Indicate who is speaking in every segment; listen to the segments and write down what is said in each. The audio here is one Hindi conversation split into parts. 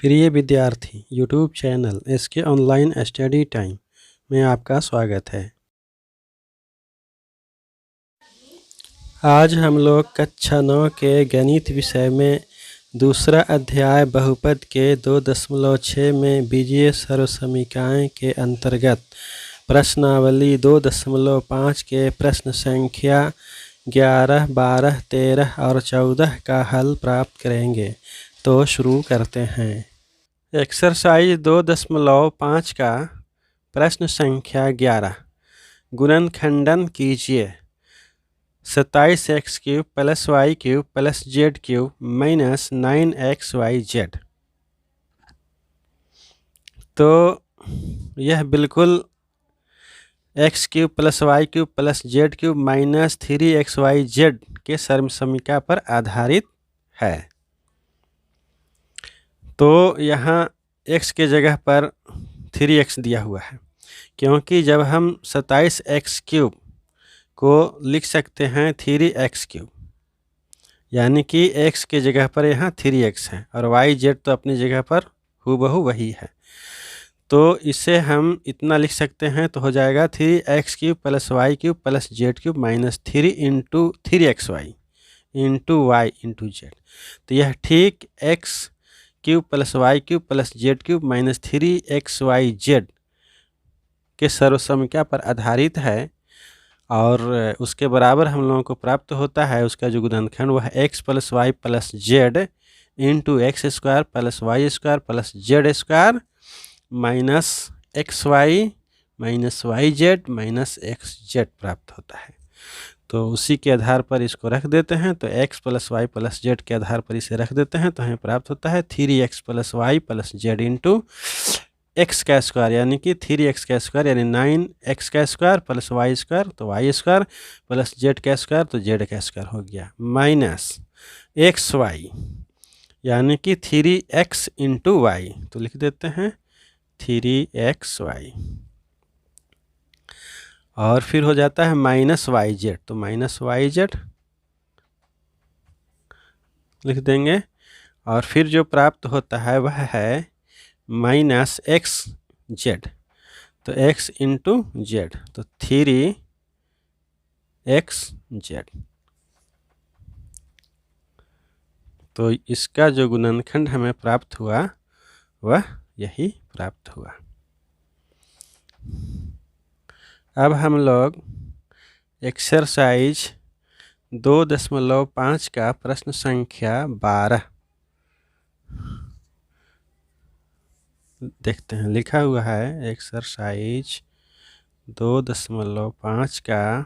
Speaker 1: प्रिय विद्यार्थी, यूट्यूब चैनल इसके ऑनलाइन स्टडी टाइम में आपका स्वागत है। आज हम लोग कक्षा 9 के गणित विषय में दूसरा अध्याय बहुपद के 2.6 में बीजीय सर्वसमीकरण के अंतर्गत प्रश्नावली 2.5 के प्रश्न संख्या 11, 12, 13 और 14 का हल प्राप्त करेंगे। तो शुरू करते हैं। एक्सरसाइज 2.5 का प्रश्न संख्या 11, गुणनखंडन कीजिए। 27x³ + y³ + z³ minus 9xyz। तो यह बिल्कुल x³ + y³ + z³ minus 3xyz के सर्वसमीकरण पर आधारित है। तो यहाँ x के जगह पर 3x दिया हुआ है, क्योंकि जब हम 27x³ को लिख सकते हैं 3x³, यानी कि x के जगह पर यहाँ 3x है और yz तो अपनी जगह पर हूबहू वही है। तो इसे हम इतना लिख सकते हैं, तो हो जाएगा 3x³ + y³ + z³ minus 3 × 3xy × y × z। तो यह ठीक x³ + y³ + z³ minus 3xyz के सर्वसमीकरण पर आधारित है और उसके बराबर हम लोगों को प्राप्त होता है। उसका जो गुणनखंड वह x + y + z × x² + y² + z² minus xy minus yz minus xz प्राप्त होता है। तो उसी के आधार पर इसको रख देते हैं। तो x + y + z के आधार पर इसे रख देते हैं, तो हमें प्राप्त होता है 3x + y + z × x², यानी कि 3x² यानी 9x² + y², तो y² + z² तो z² हो गया, माइनस xy यानी कि 3x × y, तो लिख देते हैं 3xy। और फिर हो जाता है माइनस yz, तो माइनस yz लिख देंगे। और फिर जो प्राप्त होता है वह है माइनस xz, तो x × z, तो 3xz। तो इसका जो गुणनखंड हमें प्राप्त हुआ वह यही प्राप्त हुआ। अब हम लोग एक्सरसाइज 2.5 का प्रश्न संख्या 12 देखते हैं। लिखा हुआ है एक्सरसाइज 2.5 का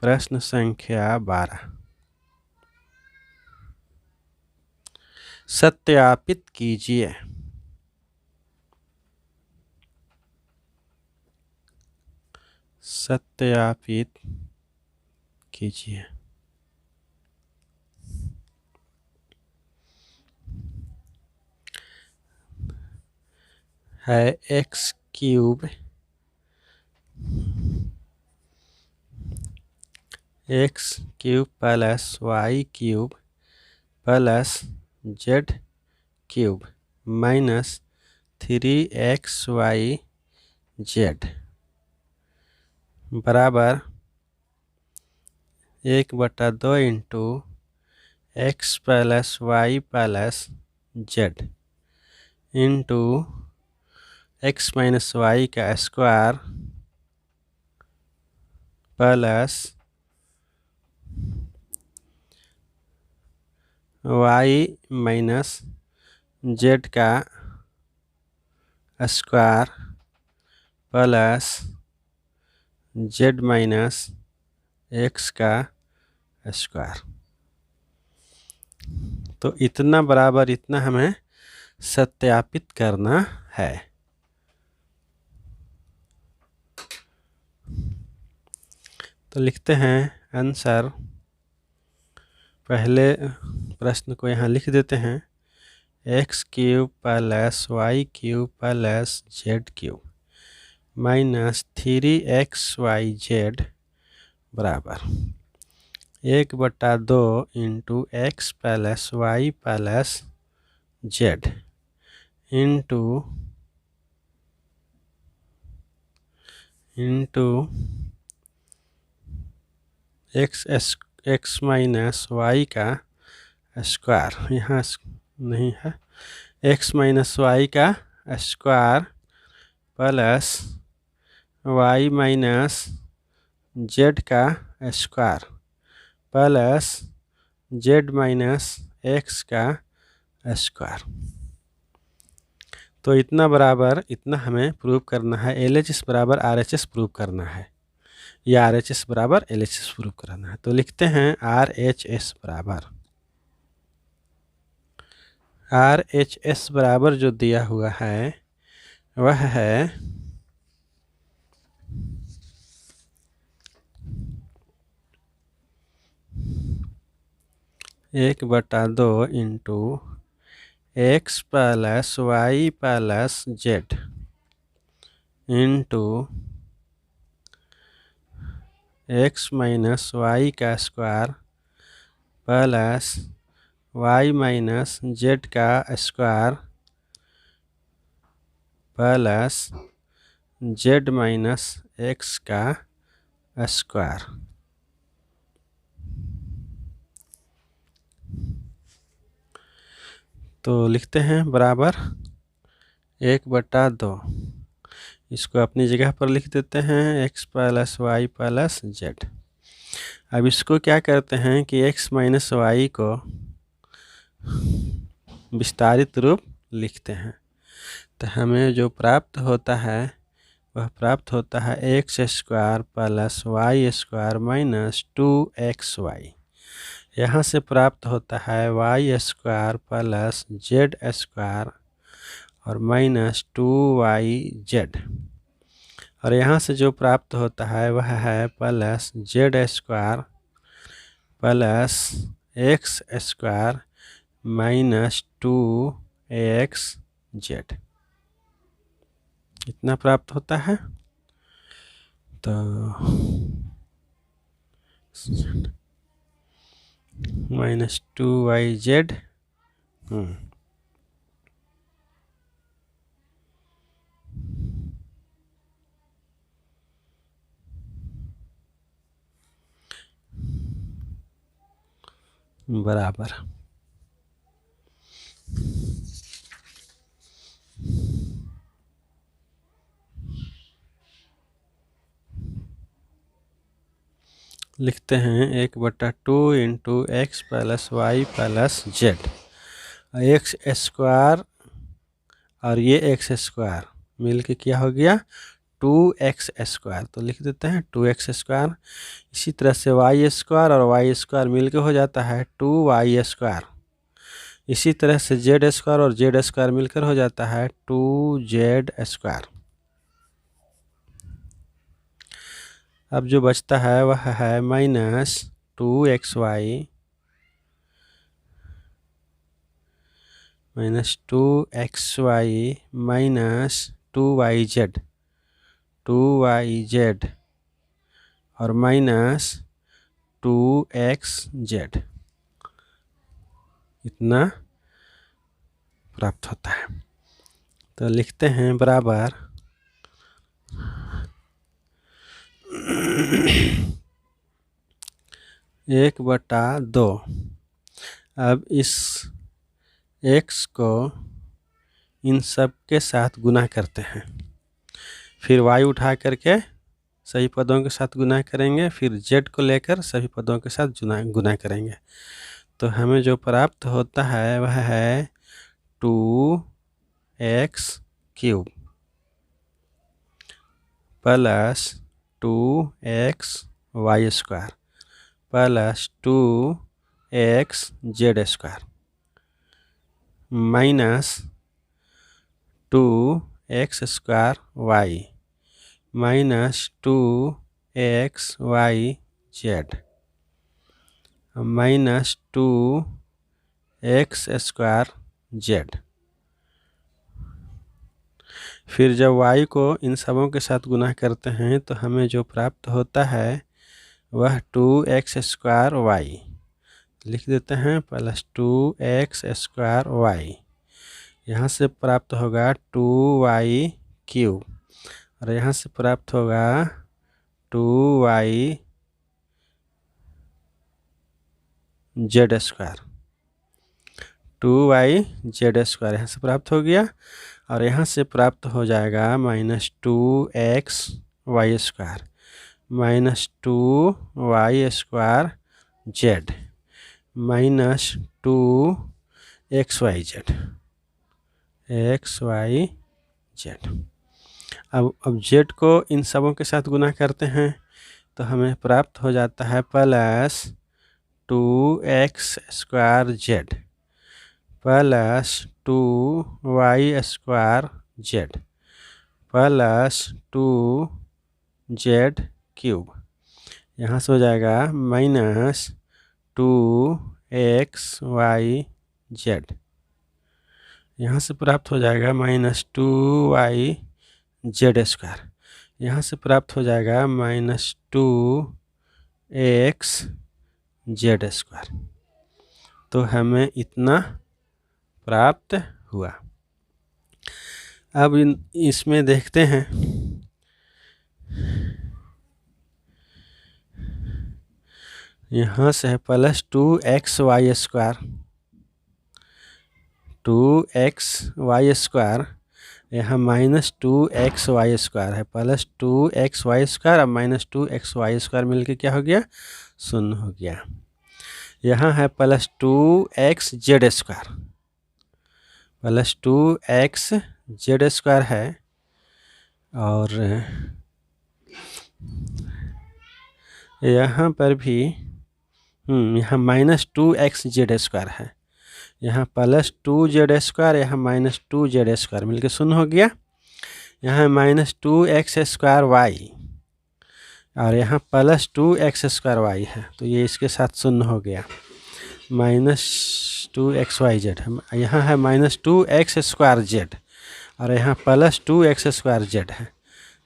Speaker 1: प्रश्न संख्या 12, सत्यापित कीजिए। सत्यापित कीजिए। है x³ + y³ + z³ minus 3xyz बराबर 1/2 × x + y + z × x - y² plus y - z का स्क्वायर प्लस z - x का स्क्वायर। तो इतना बराबर इतना हमें सत्यापित करना है। तो लिखते हैं आंसर। पहले प्रश्न को यहाँ लिख देते हैं, x³ + y³ + z³ minus 3xyz बराबर 1/2 × x + y + z into x minus y का स्क्वायर, यहाँ नहीं है, एक्स माइनस वाई का square plus y minus z का square plus z minus x का स्क्वायर। तो इतना बराबर इतना हमें प्रूव करना है, LHS बराबर RHS प्रूव करना है, या RHS बराबर LHS प्रूव करना है। तो लिखते हैं RHS बराबर जो दिया हुआ है वह है 1/2 into x plus y plus z into x minus y का square plus y minus z का square plus z minus x का स्क्वायर। तो लिखते हैं बराबर 1/2, इसको अपनी जगह पर लिख देते हैं x plus y plus z. अब इसको क्या करते हैं कि एक्स माइनस वाई को विस्तारित रूप लिखते हैं। तो हमें जो प्राप्त होता है वह प्राप्त होता है x square plus y square minus 2xy। यहाँ से प्राप्त होता है y square plus z square और माइनस 2yz। और यहाँ से जो प्राप्त होता है वह है plus z square plus x square minus 2axz, इतना प्राप्त होता है। तो माइनस 2yz बराबर लिखते हैं 1/2 into x plus y plus z. X square और ये एक्स स्क्वायर मिल के क्या हो गया 2x स्क्वायर, तो लिख देते हैं 2x स्क्वायर। इसी तरह से वाई स्क्वायर और वाई स्क्वायर मिल के हो जाता है 2y स्क्वायर। इसी तरह से जेड स्क्वायर और जेड स्क्वायर मिलकर हो जाता है 2z स्क्वायर। अब जो बचता है वह है minus 2xy minus 2xy minus 2yz और माइनस 2xz, इतना प्राप्त होता है। तो लिखते हैं बराबर 1/2। अब इस x को इन सब के साथ गुना करते हैं, फिर y उठा करके सभी पदों के साथ गुना करेंगे, फिर z को लेकर सभी पदों के साथ गुना करेंगे। तो हमें जो प्राप्त होता है वह है 2x³ plus 2xy² plus 2xz² minus 2x² minus 2xyz minus 2x²z। फिर जब y को इन सबों के साथ गुना करते हैं तो हमें जो प्राप्त होता है वह 2x² लिख देते हैं प्लस 2x² यहाँ से प्राप्त होगा 2y³ और यहाँ से प्राप्त होगा 2y² 2yz² यहाँ से प्राप्त हो गया और यहाँ से प्राप्त हो जाएगा -2xy² -2y² -2xyz। अब z को इन सबों के साथ गुना करते हैं तो हमें प्राप्त हो जाता है +2x² +2y² +2z³। यहाँ से हो जाएगा -2xyz। यहाँ से प्राप्त हो जाएगा -2yz²। यहाँ से प्राप्त हो जाएगा -2xz²। तो हमें इतना प्राप्त हुआ। अब इसमें देखते हैं यहाँ से है +2xy²। 2xy² यहाँ -2xy² है। +2xy² और -2xy² मिलके क्या हो गया? 0 हो गया। यहाँ है +2xz²। +2xz² है और यहाँ पर भी यहाँ -2xz² है। यहाँ +2z², यहाँ -2z² मिलके 0 हो गया। यहाँ -2x²y और यहाँ +2x²y है तो ये इसके साथ 0 हो गया। -2xyz यहाँ है -2x² और यहाँ +2x² है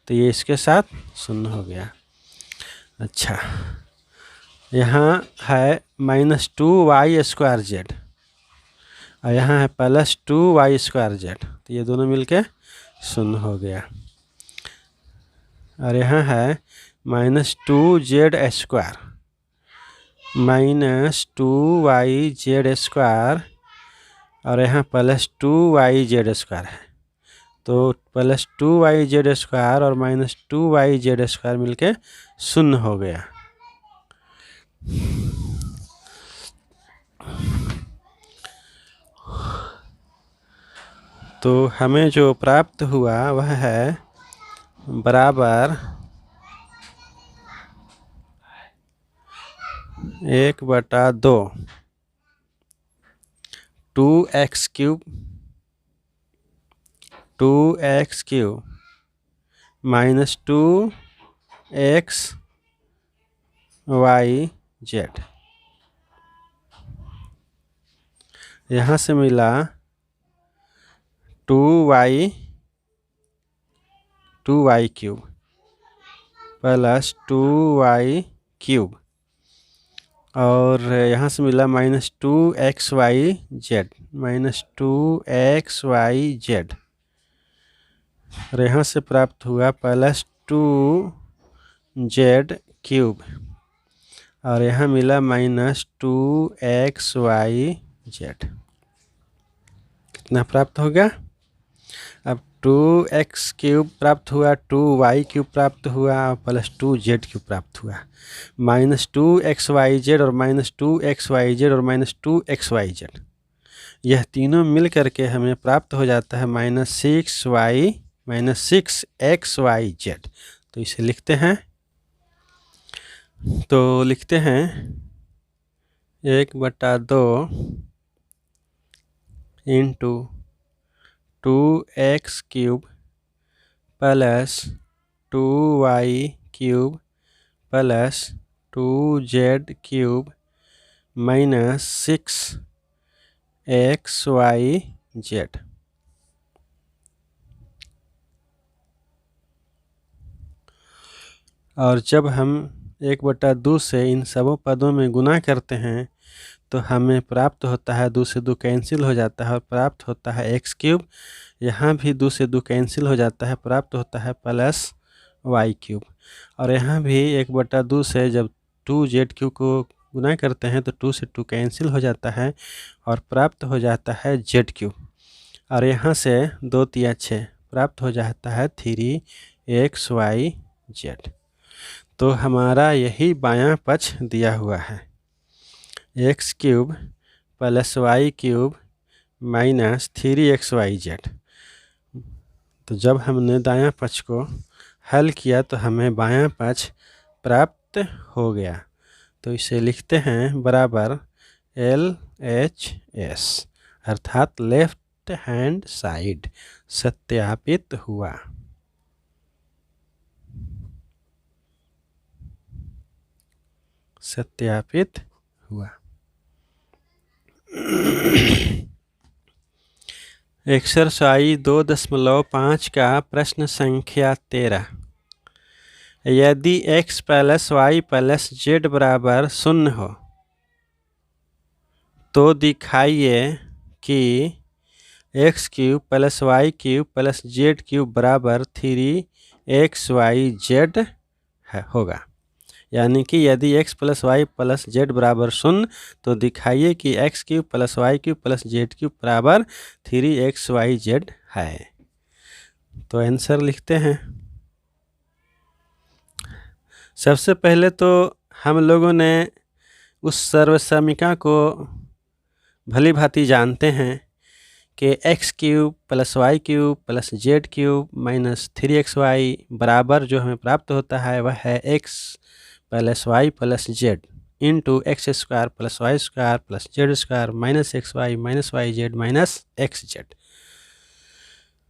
Speaker 1: तो ये इसके साथ 0 हो गया। अच्छा, यहाँ है -2y² और यहाँ है +2y² तो ये दोनों मिलके 0 हो गया। और यहाँ है -2z² -2yz² और यहाँ +2yz² है तो +2yz² और -2yz² मिलके 0 हो गया। तो हमें जो प्राप्त हुआ वह है बराबर 1/2 2x³ -2xyz। यहाँ से मिला 2y³ +2y³ और यहाँ से मिला -2xyz और यहाँ से प्राप्त हुआ +2z³ और यहाँ मिला -2xyz। कितना प्राप्त हो गया? अब 2x³ प्राप्त हुआ, 2y³ प्राप्त हुआ और +2z³ प्राप्त हुआ। -2xyz और -2xyz और -2xyz यह तीनों मिल करके हमें प्राप्त हो जाता है -6xyz। तो इसे लिखते हैं, तो लिखते हैं 1/2 into 2x³ +2y³ +2z³ -6xyz। और जब हम 1/2 से इन सबों पदों में गुना करते हैं तो हमें प्राप्त होता है 2 से 2 कैंसिल हो जाता है और प्राप्त होता है एक्स क्यूब। यहाँ भी 2 से 2 कैंसिल हो जाता है, प्राप्त होता है प्लस वाई क्यूब। और यहाँ भी 1/2 से जब 2z³ को गुना करते हैं तो 2 से 2 कैंसिल हो जाता है और प्राप्त हो जाता है z³। और यहाँ से 2 तिया 6 प्राप्त हो जाता है 3xyz। तो हमारा यही बायां पक्ष दिया हुआ है, x³ + y³ - 3xyz। तो जब हमने दायां पक्ष को हल किया तो हमें बायां पक्ष प्राप्त हो गया। तो इसे लिखते हैं बराबर LHS, अर्थात लेफ्ट हैंड साइड सत्यापित हुआ। सत्यापित हुआ। एक्सरसाइज 2.5 का प्रश्न संख्या 13। यदि x + y + z बराबर 0 हो तो दिखाइए कि x³ + y³ + z³ बराबर 3xyz होगा। यानी कि यदि x + y + z बराबर 0 तो दिखाइए कि x³ + y³ + z³ बराबर 3xyz है। तो आंसर लिखते हैं। सबसे पहले तो हम लोगों ने उस सर्वसमीका को भली भांति जानते हैं कि x³ + y³ + z³ - 3xy बराबर जो हमें प्राप्त होता है वह है x + y + z into x² + y² + z² -xy -yz -xz।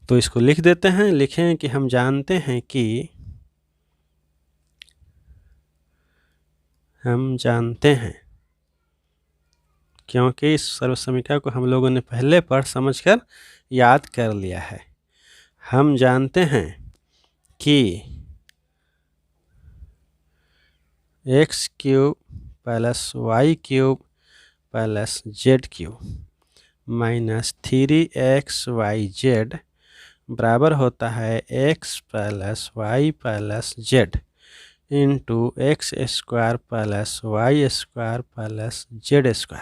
Speaker 1: तो इसको लिख देते हैं। लिखें कि हम जानते हैं कि क्योंकि इस सर्वसमीका को हम लोगों ने पहले पढ़ समझकर याद कर लिया है। हम जानते हैं कि x³ + y³ + z³ - 3xyz बराबर होता है x + y + z into x² + y² + z²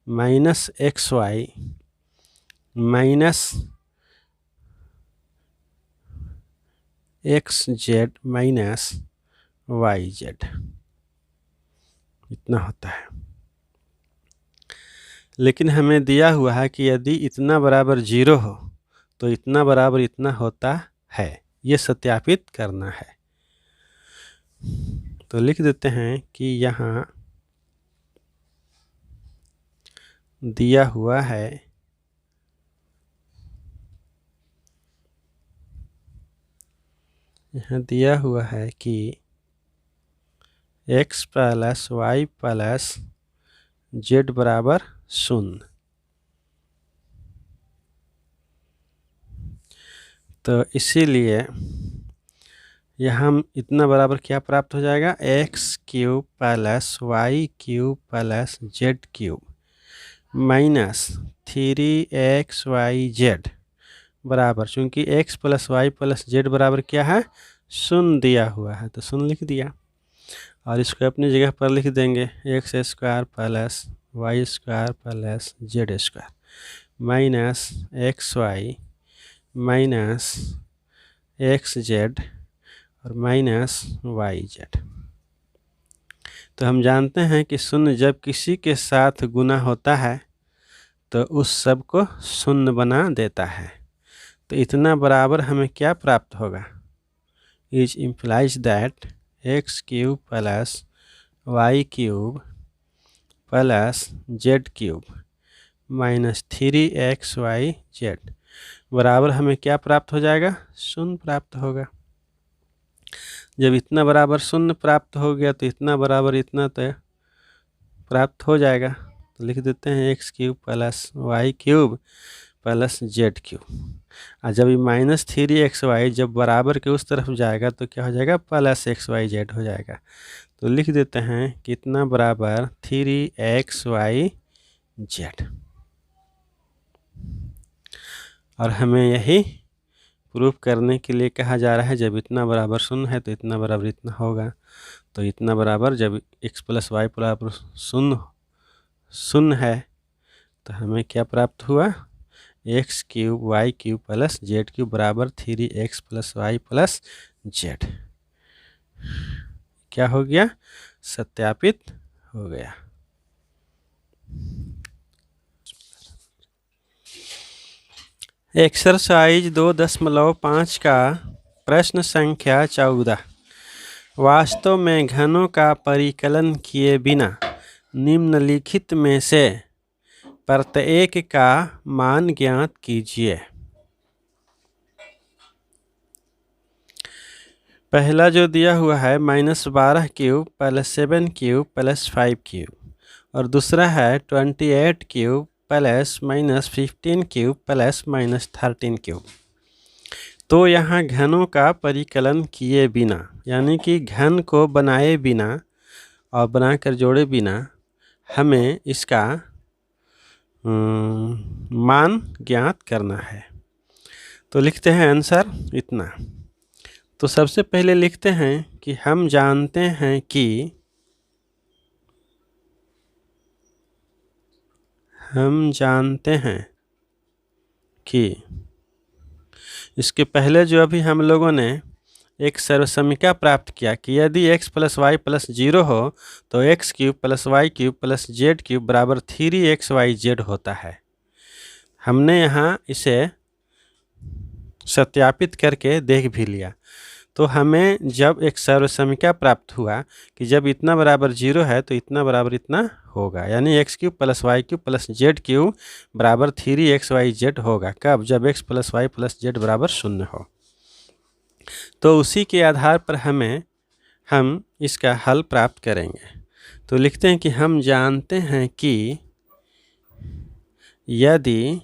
Speaker 1: minus xy minus xz minus yz, इतना होता है। लेकिन हमें दिया हुआ है कि यदि इतना बराबर 0 हो तो इतना बराबर इतना होता है, ये सत्यापित करना है। तो लिख देते हैं कि यहाँ दिया हुआ है कि x + y + z बराबर 0। तो इसीलिए यहाँ हम इतना बराबर क्या प्राप्त हो जाएगा, x³ + y³ + z³ - 3xyz बराबर, चूँकि x + y + z बराबर क्या है, 0 दिया हुआ है तो 0 लिख दिया। और इसको अपनी जगह पर लिख देंगे x² + y² + z² -xy -xz और -yz। तो हम जानते हैं कि 0 जब किसी के साथ गुना होता है तो उस सब को 0 बना देता है। तो इतना बराबर हमें क्या प्राप्त होगा, is implies that x³ + y³ + z³ - 3xyz बराबर हमें क्या प्राप्त हो जाएगा, 0 प्राप्त होगा। जब इतना बराबर 0 प्राप्त हो गया तो इतना बराबर इतना तो प्राप्त हो जाएगा। तो लिख देते हैं x³ + y³ + z³। और जब ये -3xy जब बराबर के उस तरफ जाएगा तो क्या हो जाएगा, +xyz हो जाएगा। तो लिख देते हैं कितना बराबर 3xyz जेड। और हमें यही प्रूफ करने के लिए कहा जा रहा है, जब इतना बराबर शून्य है तो इतना बराबर इतना होगा। तो इतना बराबर जब x प्लस वाई बराबर शून्य है तो हमें क्या प्राप्त हुआ, x cube y cube plus z cube बराबर 3x plus y plus Z. क्या हो गया, सत्यापित हो गया। एक्सरसाइज 2.5 का प्रश्न संख्या 14। वास्तव में घनों का परिकलन किए बिना निम्नलिखित में से प्रत्येक का मान ज्ञात कीजिए। पहला जो दिया हुआ है -12 cube plus 7 cube plus 5 cube, और दूसरा है 28 cube plus -15 cube plus -13 cube. तो यहाँ घनों का परिकलन किए बिना, यानी कि घन को बनाए बिना और बनाकर जोड़े बिना हमें इसका मान ज्ञात करना है। तो लिखते हैं आंसर इतना। तो सबसे पहले लिखते हैं कि हम जानते हैं कि इसके पहले जो अभी हम लोगों ने एक सर्वसमीका प्राप्त किया कि यदि x प्लस वाई प्लस 0 हो तो x cube plus y cube plus z cube बराबर 3xyz होता है। हमने यहाँ इसे सत्यापित करके देख भी लिया। तो हमें जब एक सर्वसमीका प्राप्त हुआ कि जब इतना बराबर 0 है तो इतना बराबर इतना होगा, यानी x cube plus y cube plus z cube बराबर 3xyz होगा। कब, जब x plus y plus z बराबर 0 हो। तो उसी के आधार पर हम इसका हल प्राप्त करेंगे। तो लिखते हैं कि हम जानते हैं कि यदि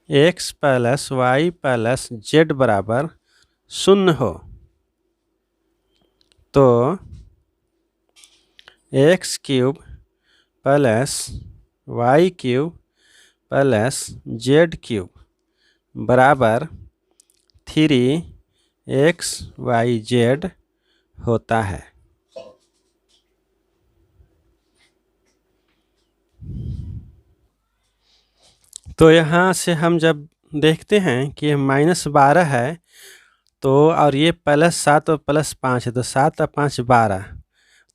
Speaker 1: x plus y plus z बराबर 0 हो तो x cube plus y cube plus z cube बराबर 3xyz होता है। तो यहाँ से हम जब देखते हैं कि -12 है तो, और ये +7 और +5 है तो 7 और 5 12,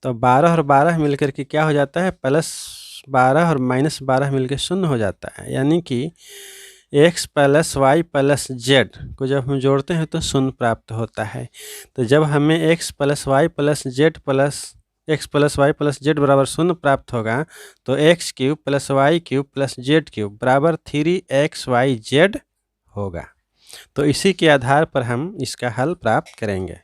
Speaker 1: तो 12 और 12 मिलकर के क्या हो जाता है, +12 और -12 मिलकर 0 हो जाता है। यानी कि x plus y plus z को जब हम जोड़ते हैं तो 0 प्राप्त होता है। तो जब हमें x plus y plus y plus z बराबर 0 प्राप्त होगा तो x cube plus y cube plus z cube बराबर 3xyz होगा। तो इसी के आधार पर हम इसका हल प्राप्त करेंगे।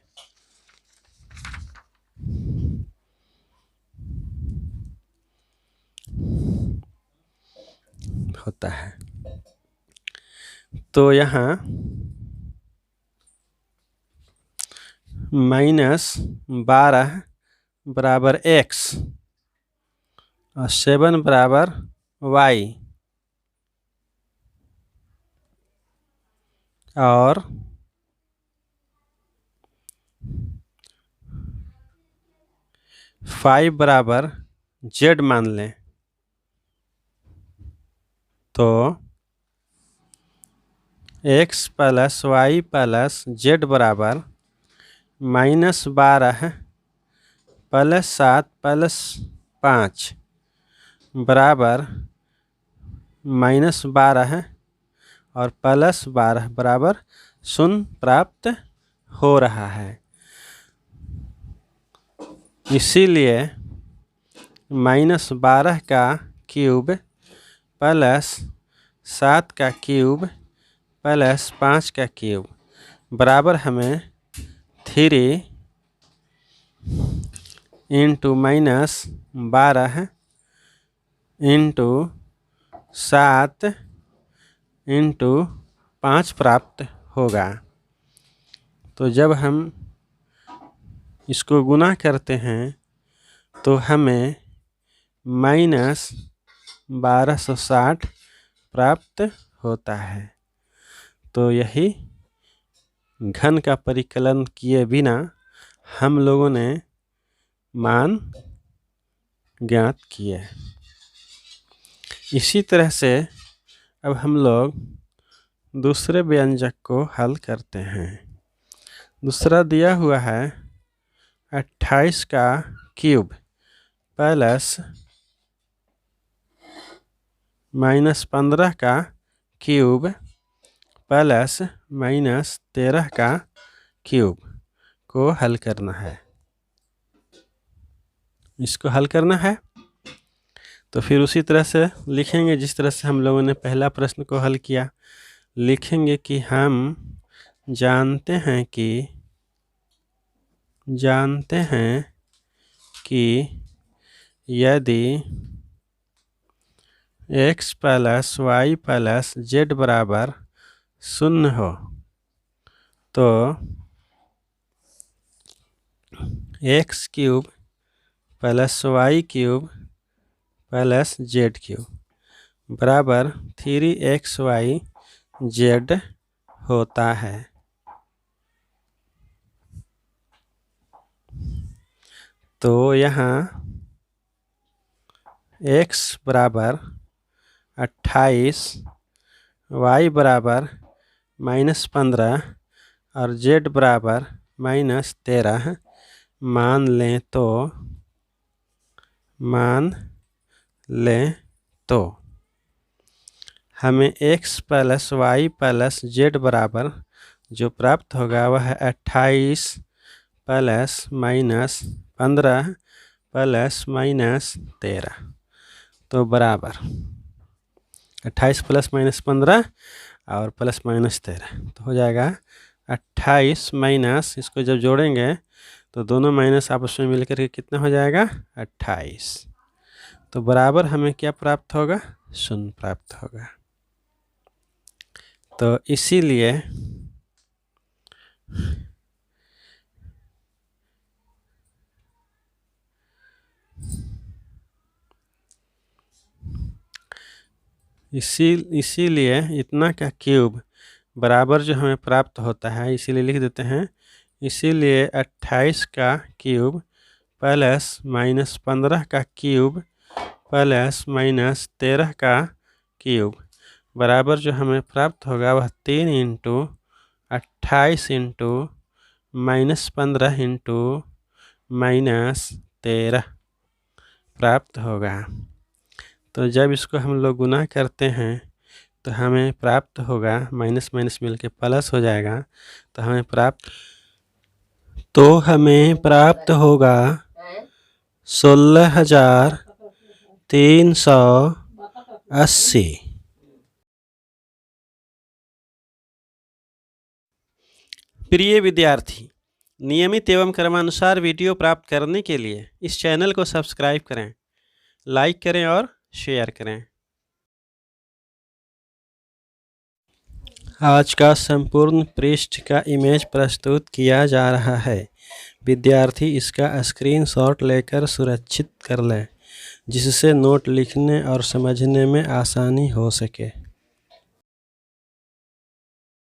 Speaker 1: होता है। तो यहाँ -12 बराबर x और 7 बराबर y और 5 बराबर z मान लें तो x plus y plus z बराबर -12 प्लस 7 प्लस 5 बराबर -12 और +12 बराबर 0 प्राप्त हो रहा है। इसीलिए -12 का क्यूब प्लस 7 का क्यूब प्लस 5 का क्यूब बराबर हमें 3 इंटू -12 इंटू 7 इंटू 5 प्राप्त होगा। तो जब हम इसको गुना करते हैं तो हमें माइनस 1260 प्राप्त होता है। तो यही घन का परिकलन किए बिना हम लोगों ने मान ज्ञात किए। इसी तरह से अब हम लोग दूसरे व्यंजक को हल करते हैं। दूसरा दिया हुआ है 28 का क्यूब प्लस -15 का क्यूब प्लस -13 का क्यूब को हल करना है। इसको हल करना है तो फिर उसी तरह से लिखेंगे जिस तरह से हम लोगों ने पहला प्रश्न को हल किया। लिखेंगे कि हम जानते हैं कि यदि x + y + z बराबर 0 हो तो x³ + y³ + z³ बराबर 3xyz होता है। तो यहाँ x बराबर 28, y बराबर -15 और z बराबर -13 मान लें तो हमें x + y + z बराबर जो प्राप्त होगा वह 28 + -15 + -13 तो बराबर 28 + -15 और +-13 तो हो जाएगा 28 माइनस, इसको जब जोड़ेंगे तो दोनों माइनस आपस में मिलकर के कितना हो जाएगा 28। तो बराबर हमें क्या प्राप्त होगा 0 प्राप्त होगा। तो इसीलिए इतना का क्यूब बराबर जो हमें प्राप्त होता है, इसीलिए लिख देते हैं। इसीलिए 28 का क्यूब प्लस -15 का क्यूब प्लस -13 का क्यूब बराबर जो हमें प्राप्त होगा वह 3 × 28 × -15 × -13 प्राप्त होगा। तो जब इसको हम लोग गुना करते हैं तो हमें प्राप्त होगा, माइनस माइनस मिलके प्लस हो जाएगा, तो हमें प्राप्त होगा 16,380। प्रिय विद्यार्थी, नियमित एवं क्रमानुसार वीडियो प्राप्त करने के लिए इस चैनल को सब्सक्राइब करें, लाइक करें और शेयर करें। आज का संपूर्ण पृष्ठ का इमेज प्रस्तुत किया जा रहा है। विद्यार्थी इसका स्क्रीनशॉट लेकर सुरक्षित कर लें, जिससे नोट लिखने और समझने में आसानी हो सके।